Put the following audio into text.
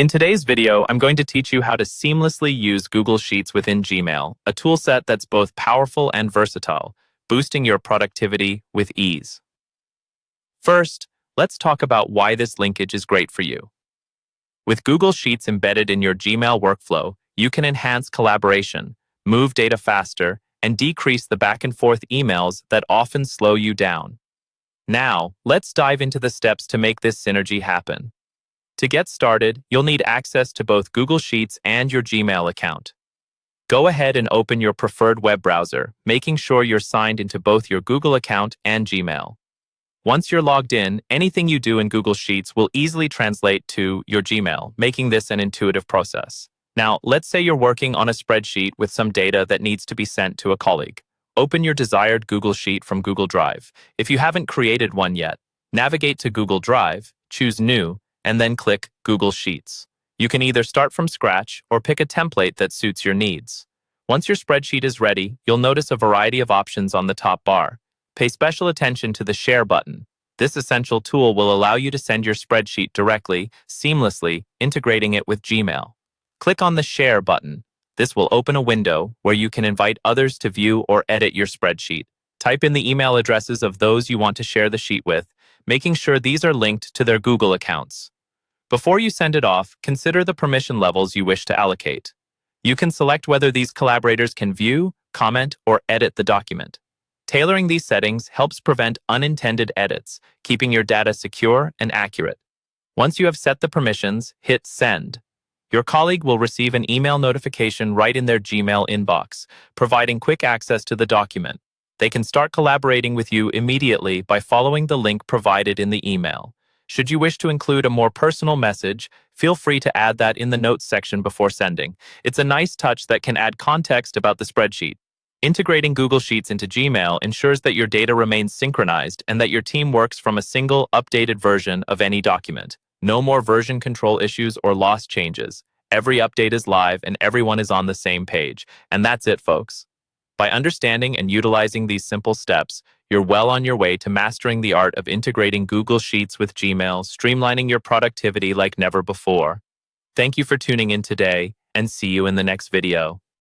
In today's video, I'm going to teach you how to seamlessly use Google Sheets within Gmail, a toolset that's both powerful and versatile, boosting your productivity with ease. First, let's talk about why this linkage is great for you. With Google Sheets embedded in your Gmail workflow, you can enhance collaboration, move data faster, and decrease the back-and-forth emails that often slow you down. Now, let's dive into the steps to make this synergy happen. To get started, you'll need access to both Google Sheets and your Gmail account. Go ahead and open your preferred web browser, making sure you're signed into both your Google account and Gmail. Once you're logged in, anything you do in Google Sheets will easily translate to your Gmail, making this an intuitive process. Now, let's say you're working on a spreadsheet with some data that needs to be sent to a colleague. Open your desired Google Sheet from Google Drive. If you haven't created one yet, navigate to Google Drive, choose New, and then click Google Sheets. You can either start from scratch or pick a template that suits your needs. Once your spreadsheet is ready, you'll notice a variety of options on the top bar. Pay special attention to the Share button. This essential tool will allow you to send your spreadsheet directly, seamlessly, integrating it with Gmail. Click on the Share button. This will open a window where you can invite others to view or edit your spreadsheet. Type in the email addresses of those you want to share the sheet with, making sure these are linked to their Google accounts. Before you send it off, consider the permission levels you wish to allocate. You can select whether these collaborators can view, comment, or edit the document. Tailoring these settings helps prevent unintended edits, keeping your data secure and accurate. Once you have set the permissions, hit Send. Your colleague will receive an email notification right in their Gmail inbox, providing quick access to the document. They can start collaborating with you immediately by following the link provided in the email. Should you wish to include a more personal message, feel free to add that in the notes section before sending. It's a nice touch that can add context about the spreadsheet. Integrating Google Sheets into Gmail ensures that your data remains synchronized and that your team works from a single, updated version of any document. No more version control issues or lost changes. Every update is live and everyone is on the same page. And that's it, folks. By understanding and utilizing these simple steps, you're well on your way to mastering the art of integrating Google Sheets with Gmail, streamlining your productivity like never before. Thank you for tuning in today, and see you in the next video.